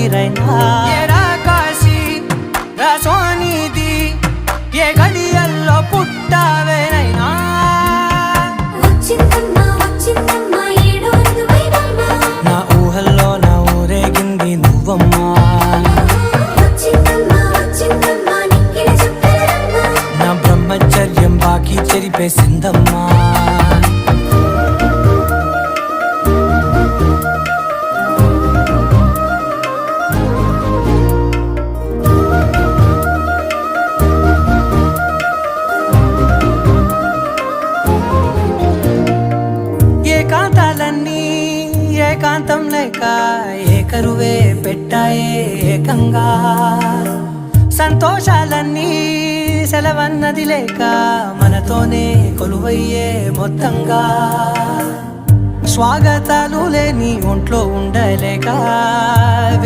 ఊపిరైనా కాశీ సోనిది ఏ గడియల్లో పుట్టావేనైనా నా ఊహల్లో నా ఊరేగింది నువ్వమ్మా నా బ్రహ్మచర్యం బాకీ చెరిపేసిందమ్మా ఏకాంతాలన్నీ ఏకాంతం లేక ఏకరువే పెట్టాయే ఏకంగా సంతోషాలన్నీ సెలవన్నది లేక మనతోనే కొలువయ్యే మొత్తంగా స్వాగతాలు లేని ఒంట్లో ఉండలేక